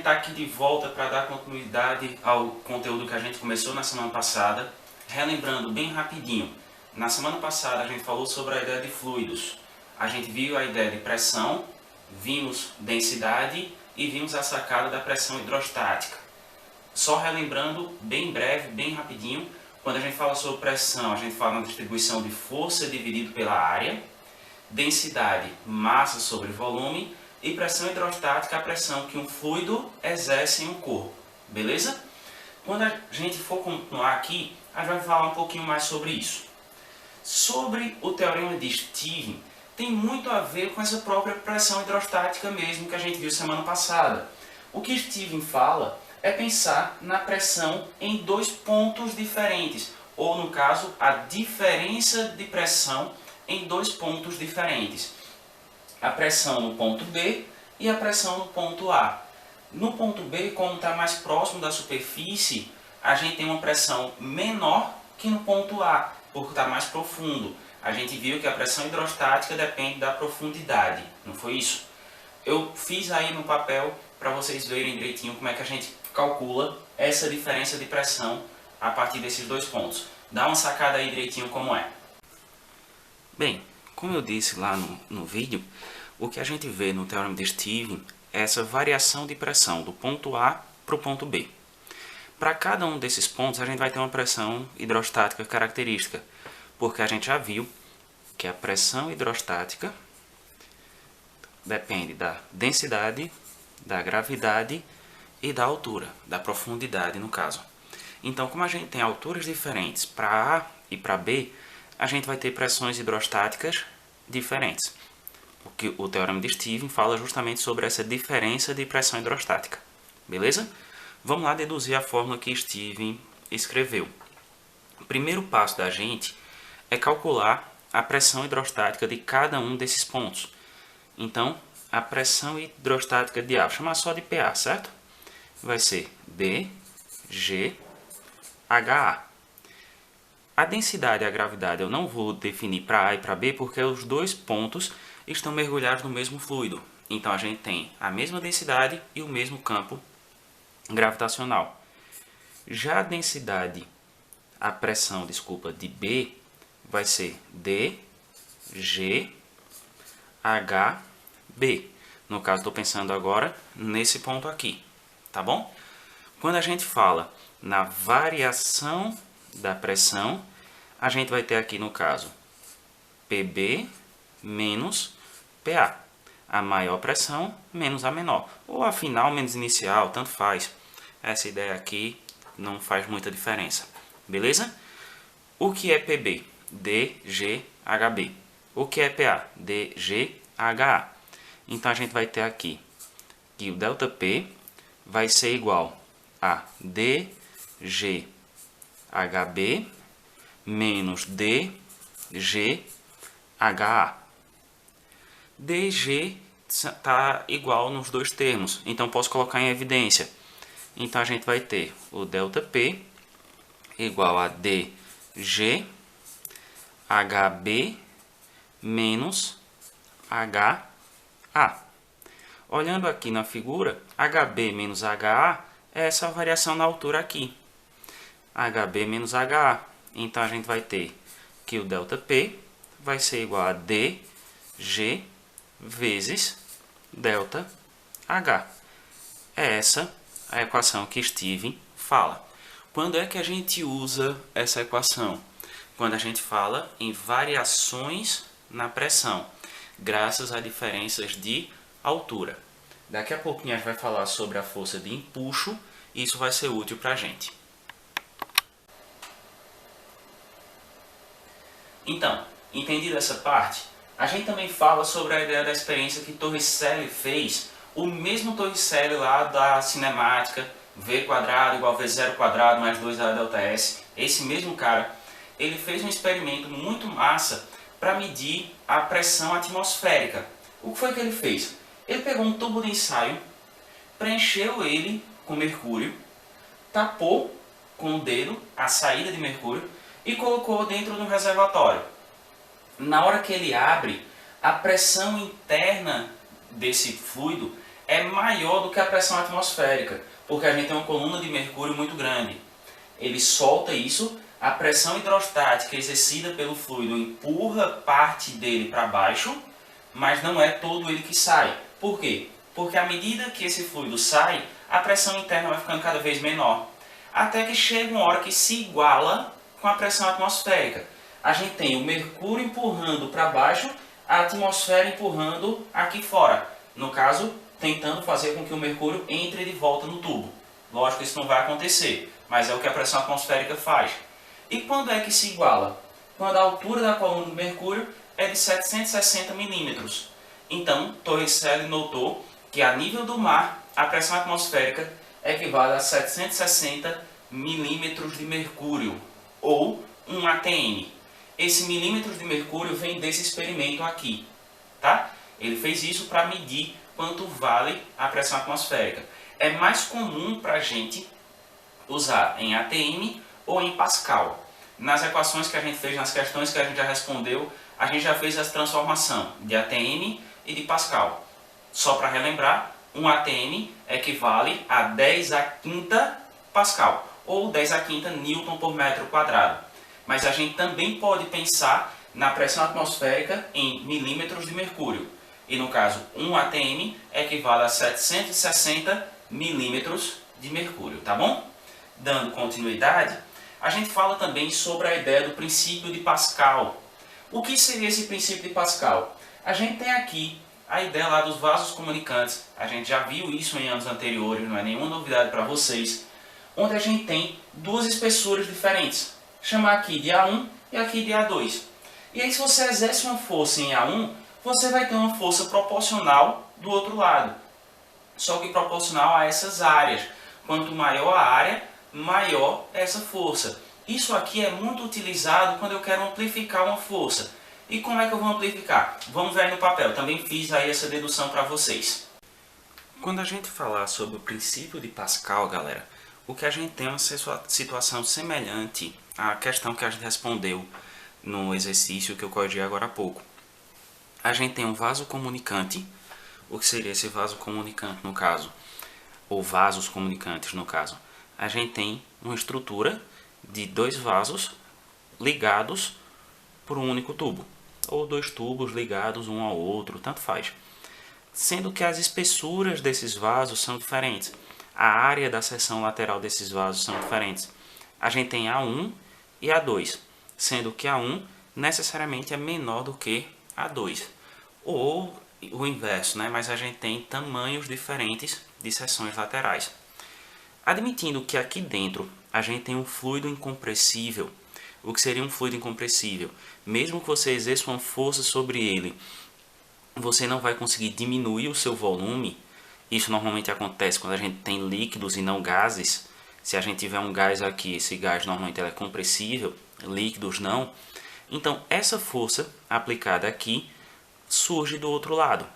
está aqui de volta para dar continuidade ao conteúdo que a gente começou na semana passada. Relembrando bem rapidinho, na semana passada a gente falou sobre a ideia de fluidos. A gente viu a ideia de pressão, vimos densidade e vimos a sacada da pressão hidrostática. Só relembrando bem breve, bem rapidinho, quando a gente fala sobre pressão, a gente fala na distribuição de força dividido pela área, densidade, massa sobre volume, e pressão hidrostática, a pressão que um fluido exerce em um corpo, beleza? Quando a gente for continuar aqui, a gente vai falar um pouquinho mais sobre isso. Sobre o teorema de Stevens, tem muito a ver com essa própria pressão hidrostática mesmo que a gente viu semana passada. O que Stevens fala é pensar na pressão em dois pontos diferentes, ou no caso, a diferença de pressão em dois pontos diferentes. A pressão no ponto B e a pressão no ponto A. No ponto B, como está mais próximo da superfície, a gente tem uma pressão menor que no ponto A, porque está mais profundo. A gente viu que a pressão hidrostática depende da profundidade, não foi isso? Eu fiz aí no papel para vocês verem direitinho como é que a gente calcula essa diferença de pressão a partir desses dois pontos. Dá uma sacada aí direitinho como é. Bem, como eu disse lá no vídeo, o que a gente vê no teorema de Stevens é essa variação de pressão do ponto A para o ponto B. Para cada um desses pontos a gente vai ter uma pressão hidrostática característica, porque a gente já viu que a pressão hidrostática depende da densidade, da gravidade e da altura, da profundidade no caso. Então, como a gente tem alturas diferentes para A e para B, a gente vai ter pressões hidrostáticas diferentes. Porque o teorema de Stevens fala justamente sobre essa diferença de pressão hidrostática. Beleza? Vamos lá deduzir a fórmula que Stevens escreveu. O primeiro passo da gente é calcular a pressão hidrostática de cada um desses pontos. Então, a pressão hidrostática de A, vou chamar só de PA, certo? Vai ser DGHA. A densidade e a gravidade eu não vou definir para A e para B porque os dois pontos estão mergulhados no mesmo fluido. Então a gente tem a mesma densidade e o mesmo campo gravitacional. Já a densidade, a pressão, desculpa, de B vai ser DGHB. No caso, estou pensando agora nesse ponto aqui, tá bom? Quando a gente fala na variação da pressão, a gente vai ter aqui no caso PB menos PA. A maior pressão menos a menor. Ou a final menos inicial, tanto faz. Essa ideia aqui não faz muita diferença. Beleza? O que é PB? DGHB. O que é PA? DGHA. Então a gente vai ter aqui que o ΔP vai ser igual a DGHB menos DGHA. DG está igual nos dois termos, então posso colocar em evidência. Então a gente vai ter o ΔP igual a DGHB menos HA. Olhando aqui na figura, HB menos HA é essa variação na altura aqui. HB menos HA. Então a gente vai ter que o ΔP vai ser igual a DG vezes ΔH. É essa a equação que Stevens fala. Quando é que a gente usa essa equação? Quando a gente fala em variações na pressão, graças a diferenças de altura. Daqui a pouquinho a gente vai falar sobre a força de empuxo e isso vai ser útil para a gente. Então, entendido essa parte, a gente também fala sobre a ideia da experiência que Torricelli fez, o mesmo Torricelli lá da cinemática, V² igual V0² mais 2AΔS, esse mesmo cara, ele fez um experimento muito massa para medir a pressão atmosférica. O que foi que ele fez? Ele pegou um tubo de ensaio, preencheu ele com mercúrio, tapou com o dedo a saída de mercúrio e colocou dentro do reservatório. Na hora que ele abre, a pressão interna desse fluido é maior do que a pressão atmosférica, porque a gente tem uma coluna de mercúrio muito grande. Ele solta isso, a pressão hidrostática exercida pelo fluido empurra parte dele para baixo, mas não é todo ele que sai. Por quê? Porque à medida que esse fluido sai, a pressão interna vai ficando cada vez menor, até que chega uma hora que se iguala com a pressão atmosférica. A gente tem o mercúrio empurrando para baixo, a atmosfera empurrando aqui fora. No caso, tentando fazer com que o mercúrio entre de volta no tubo. Lógico que isso não vai acontecer, mas é o que a pressão atmosférica faz. E quando é que se iguala? Quando a altura da coluna do mercúrio é de 760 milímetros. Então, Torricelli notou que a nível do mar, a pressão atmosférica equivale a 760 milímetros de mercúrio, ou 1 atm. Esse milímetros de mercúrio vem desse experimento aqui, tá? Ele fez isso para medir quanto vale a pressão atmosférica. É mais comum para a gente usar em atm ou em pascal. Nas equações que a gente fez, nas questões que a gente já respondeu, a gente já fez essa transformação de atm e de pascal. Só para relembrar, 1 atm equivale a 10 a quinta pascal, ou 10 a quinta newton por metro quadrado. Mas a gente também pode pensar na pressão atmosférica em milímetros de mercúrio. E no caso, 1 atm equivale a 760 milímetros de mercúrio, tá bom? Dando continuidade, a gente fala também sobre a ideia do princípio de Pascal. O que seria esse princípio de Pascal? A gente tem aqui a ideia lá dos vasos comunicantes. A gente já viu isso em anos anteriores, não é nenhuma novidade para vocês. Onde a gente tem duas espessuras diferentes. Chamar aqui de A1 e aqui de A2. E aí se você exerce uma força em A1, você vai ter uma força proporcional do outro lado. Só que proporcional a essas áreas. Quanto maior a área, maior essa força. Isso aqui é muito utilizado quando eu quero amplificar uma força. E como é que eu vou amplificar? Vamos ver aí no papel. Também fiz aí essa dedução para vocês. Quando a gente falar sobre o princípio de Pascal, galera, o que a gente tem é uma situação semelhante à questão que a gente respondeu no exercício que eu corrigi agora há pouco. A gente tem um vaso comunicante. O que seria esse vaso comunicante no caso? Ou vasos comunicantes no caso? A gente tem uma estrutura de dois vasos ligados por um único tubo. Ou dois tubos ligados um ao outro, tanto faz. Sendo que as espessuras desses vasos são diferentes. A área da seção lateral desses vasos são diferentes. A gente tem A1 e A2, sendo que A1 necessariamente é menor do que A2. Ou o inverso, né? Mas a gente tem tamanhos diferentes de seções laterais. Admitindo que aqui dentro a gente tem um fluido incompressível. O que seria um fluido incompressível? Mesmo que você exerça uma força sobre ele, você não vai conseguir diminuir o seu volume. Isso normalmente acontece quando a gente tem líquidos e não gases. Se a gente tiver um gás aqui, esse gás normalmente é compressível, líquidos não. Então essa força aplicada aqui surge do outro lado.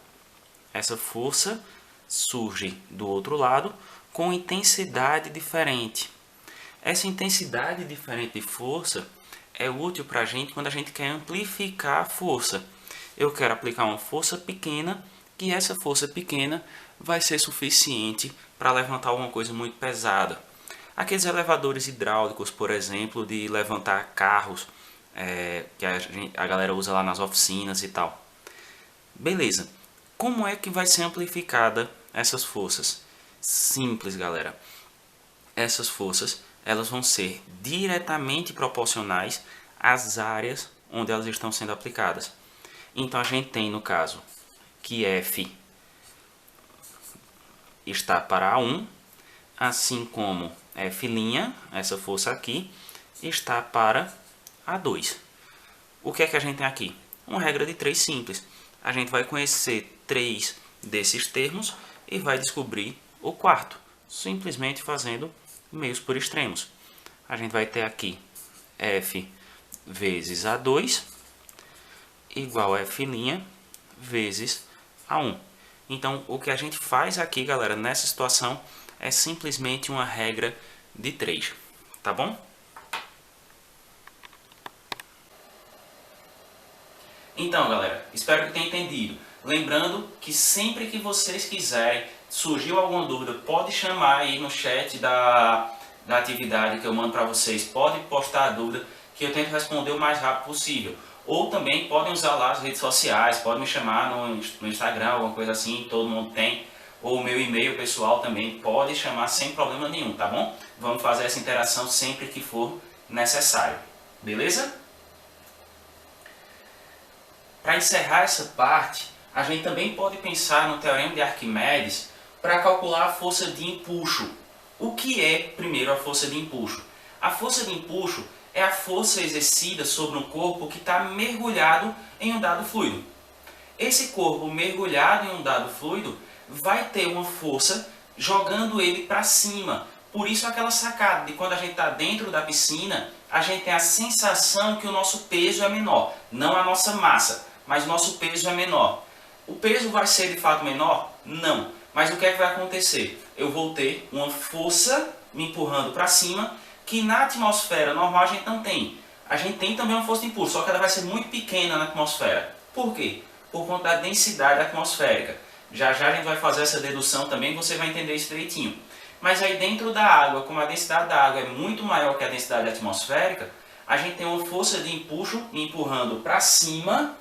Essa força surge do outro lado com intensidade diferente. Essa intensidade diferente de força é útil para a gente quando a gente quer amplificar a força. Eu quero aplicar uma força pequena, que essa força pequena vai ser suficiente para levantar alguma coisa muito pesada. Aqueles elevadores hidráulicos, por exemplo, de levantar carros, que a galera usa lá nas oficinas e tal. Beleza. Como é que vai ser amplificada essas forças? Simples, galera. Essas forças elas vão ser diretamente proporcionais às áreas onde elas estão sendo aplicadas. Então a gente tem no caso que F está para A1, assim como F', essa força aqui, está para A2. O que é que a gente tem aqui? Uma regra de 3 simples. A gente vai conhecer 3 desses termos e vai descobrir o quarto, simplesmente fazendo meios por extremos. A gente vai ter aqui F vezes A2 igual a F' vezes A1. Então, o que a gente faz aqui, galera, nessa situação é simplesmente uma regra de 3, tá bom? Então, galera, espero que tenham entendido. Lembrando que sempre que vocês quiserem Surgiu alguma dúvida, pode chamar aí no chat da atividade que eu mando para vocês. Pode postar a dúvida que eu tento responder o mais rápido possível. Ou também podem usar lá as redes sociais, podem me chamar no Instagram, alguma coisa assim, todo mundo tem. Ou o meu e-mail pessoal também, pode chamar sem problema nenhum, tá bom? Vamos fazer essa interação sempre que for necessário, beleza? Para encerrar essa parte, a gente também pode pensar no Teorema de Arquimedes para calcular a força de empuxo. O que é, primeiro, a força de empuxo? A força de empuxo é a força exercida sobre um corpo que está mergulhado em um dado fluido. Esse corpo mergulhado em um dado fluido vai ter uma força jogando ele para cima. Por isso aquela sacada de quando a gente está dentro da piscina, a gente tem a sensação que o nosso peso é menor. Não a nossa massa, mas o nosso peso é menor. O peso vai ser de fato menor? Não. Mas o que é que vai acontecer? Eu vou ter uma força me empurrando para cima, que na atmosfera normal a gente não tem. A gente tem também uma força de impulso, só que ela vai ser muito pequena na atmosfera. Por quê? Por conta da densidade atmosférica. Já já a gente vai fazer essa dedução também, você vai entender isso direitinho. Mas aí dentro da água, como a densidade da água é muito maior que a densidade atmosférica, a gente tem uma força de empuxo me empurrando para cima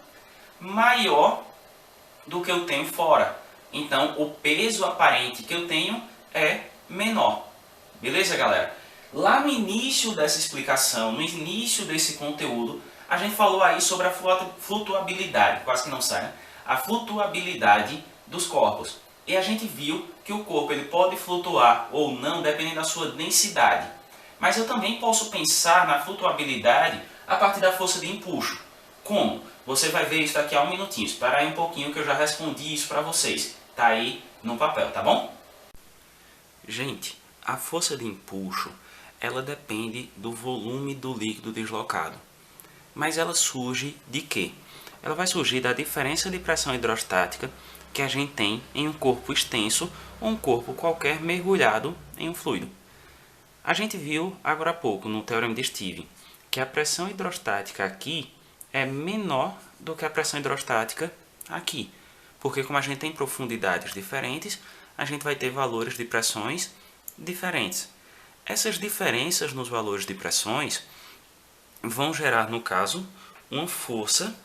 maior do que eu tenho fora. Então o peso aparente que eu tenho é menor. Beleza, galera? Lá no início dessa explicação, no início desse conteúdo, a gente falou aí sobre a flutuabilidade, quase que não sai, né? A flutuabilidade dos corpos. E a gente viu que o corpo ele pode flutuar ou não, dependendo da sua densidade. Mas eu também posso pensar na flutuabilidade a partir da força de empuxo. Como? Você vai ver isso daqui a um minutinho. Espera aí um pouquinho que eu já respondi isso para vocês. Tá aí no papel, tá bom? Gente, a força de empuxo, ela depende do volume do líquido deslocado. Mas ela surge de quê? Ela vai surgir da diferença de pressão hidrostática que a gente tem em um corpo extenso ou um corpo qualquer mergulhado em um fluido. A gente viu agora há pouco no Teorema de Stevens que a pressão hidrostática aqui é menor do que a pressão hidrostática aqui. Porque como a gente tem profundidades diferentes, a gente vai ter valores de pressões diferentes. Essas diferenças nos valores de pressões vão gerar, no caso, uma força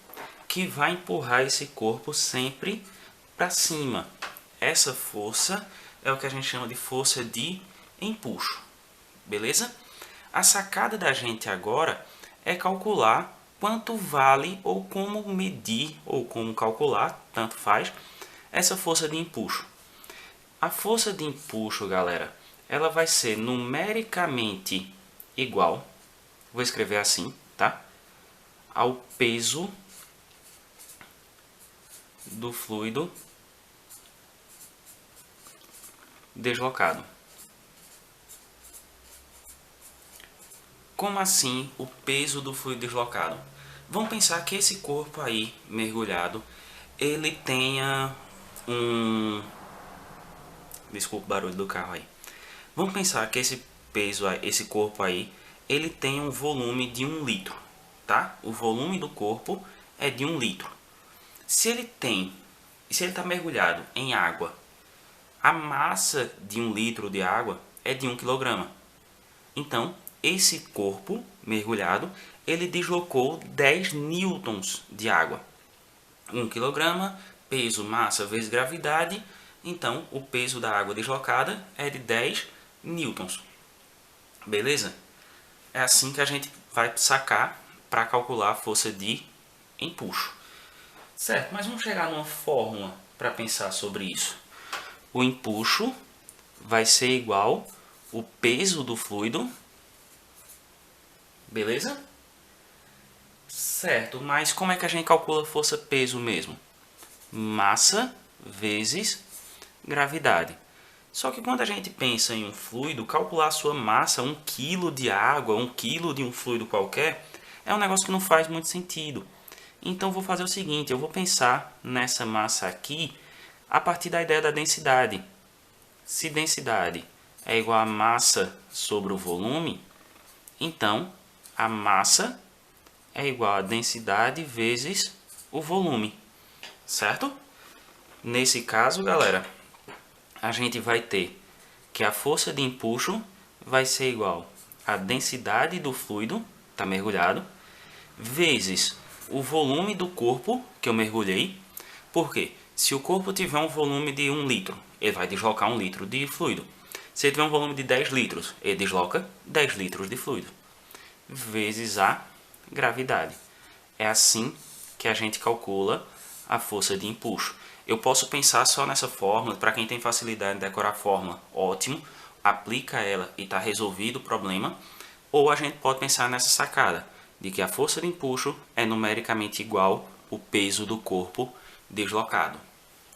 que vai empurrar esse corpo sempre para cima. Essa força é o que a gente chama de força de empuxo. Beleza? A sacada da gente agora é calcular quanto vale ou como medir ou como calcular, tanto faz, essa força de empuxo. A força de empuxo, galera, ela vai ser numericamente igual, vou escrever assim, tá? Ao peso do fluido deslocado. Como assim o peso do fluido deslocado? Vamos pensar que esse corpo aí mergulhado, ele tenha um... Desculpa o barulho do carro aí. Vamos pensar que esse peso, esse corpo aí, ele tem um volume de 1 litro, tá? O volume do corpo é de 1 litro. Se ele está mergulhado em água, a massa de 1 litro de água é de 1 quilograma. Então, esse corpo mergulhado, ele deslocou 10 newtons de água. 1 quilograma, peso, massa vezes gravidade. Então, o peso da água deslocada é de 10 newtons. Beleza? É assim que a gente vai sacar para calcular a força de empuxo. Certo, mas vamos chegar numa fórmula para pensar sobre isso. O empuxo vai ser igual o peso do fluido. Beleza? Certo, mas como é que a gente calcula força-peso mesmo? Massa vezes gravidade. Só que quando a gente pensa em um fluido, calcular a sua massa, 1 kg de água, 1 kg de um fluido qualquer, é um negócio que não faz muito sentido. Então vou fazer o seguinte, eu vou pensar nessa massa aqui a partir da ideia da densidade. Se densidade é igual a massa sobre o volume, então a massa é igual a densidade vezes o volume, certo? Nesse caso, galera, a gente vai ter que a força de empuxo vai ser igual à densidade do fluido, está mergulhado, vezes o volume do corpo que eu mergulhei. Por quê? Se o corpo tiver um volume de 1 litro, ele vai deslocar 1 litro de fluido. Se ele tiver um volume de 10 litros, ele desloca 10 litros de fluido. Vezes a gravidade. É assim que a gente calcula a força de empuxo. Eu posso pensar só nessa fórmula, para quem tem facilidade em decorar a fórmula, ótimo, aplica ela e está resolvido o problema. Ou a gente pode pensar nessa sacada, de que a força de empuxo é numericamente igual ao peso do corpo deslocado.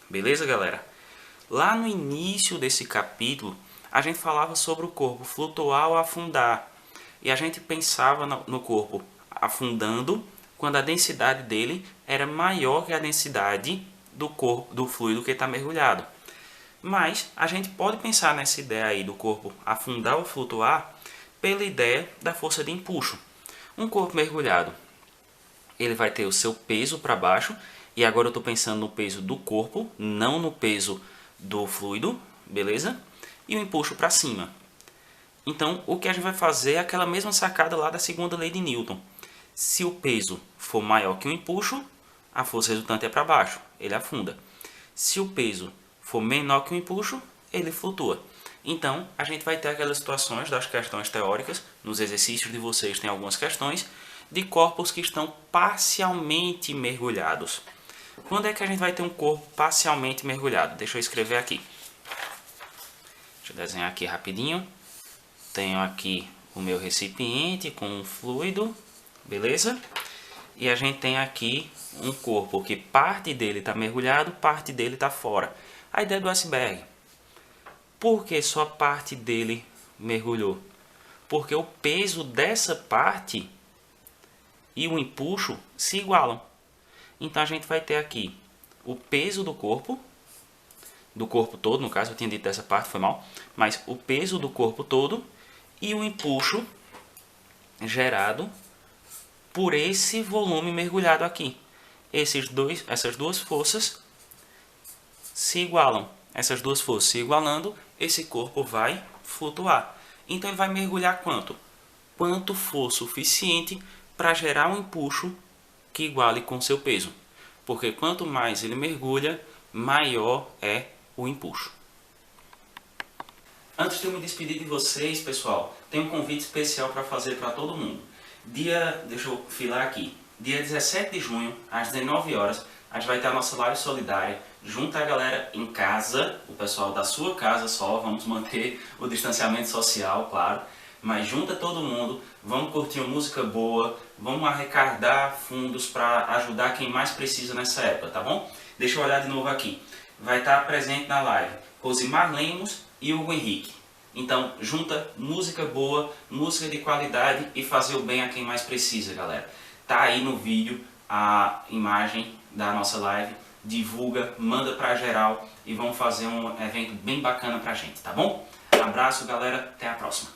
Beleza, galera? Lá no início desse capítulo, a gente falava sobre o corpo flutuar ou afundar. E a gente pensava no corpo afundando quando a densidade dele era maior que a densidade do fluido que está mergulhado. Mas a gente pode pensar nessa ideia aí do corpo afundar ou flutuar pela ideia da força de empuxo. Um corpo mergulhado, ele vai ter o seu peso para baixo, e agora eu estou pensando no peso do corpo, não no peso do fluido, beleza? E o empuxo para cima. Então, o que a gente vai fazer é aquela mesma sacada lá da segunda lei de Newton. Se o peso for maior que o empuxo, a força resultante é para baixo, ele afunda. Se o peso for menor que o empuxo, ele flutua. Então, a gente vai ter aquelas situações das questões teóricas, nos exercícios de vocês tem algumas questões, de corpos que estão parcialmente mergulhados. Quando é que a gente vai ter um corpo parcialmente mergulhado? Deixa eu escrever aqui. Deixa eu desenhar aqui rapidinho. Tenho aqui o meu recipiente com um fluido, beleza? E a gente tem aqui um corpo que parte dele está mergulhado, parte dele está fora. A ideia do iceberg. Por que só parte dele mergulhou? Porque o peso dessa parte e o empuxo se igualam. Então a gente vai ter aqui o peso do corpo todo, no caso eu tinha dito dessa parte, foi mal, mas o peso do corpo todo e o empuxo gerado por esse volume mergulhado aqui. Essas duas forças se igualam. Essas duas forças se igualando, esse corpo vai flutuar. Então ele vai mergulhar quanto? Quanto for suficiente para gerar um empuxo que iguale com seu peso. Porque quanto mais ele mergulha, maior é o empuxo. Antes de eu me despedir de vocês, pessoal, tem um convite especial para fazer para todo mundo. Deixa eu filar aqui, dia 17 de junho, às 19 horas, a gente vai ter a nossa live solidária, junto a galera em casa, o pessoal da sua casa só, vamos manter o distanciamento social, claro, mas junta todo mundo, vamos curtir uma música boa, vamos arrecadar fundos para ajudar quem mais precisa nessa época, tá bom? Deixa eu olhar de novo aqui. Vai estar presente na live Rosimar Lemos e Hugo Henrique. Então, junta música boa, música de qualidade e fazer o bem a quem mais precisa, galera. Tá aí no vídeo a imagem da nossa live. Divulga, manda pra geral e vamos fazer um evento bem bacana pra gente, tá bom? Abraço, galera. Até a próxima.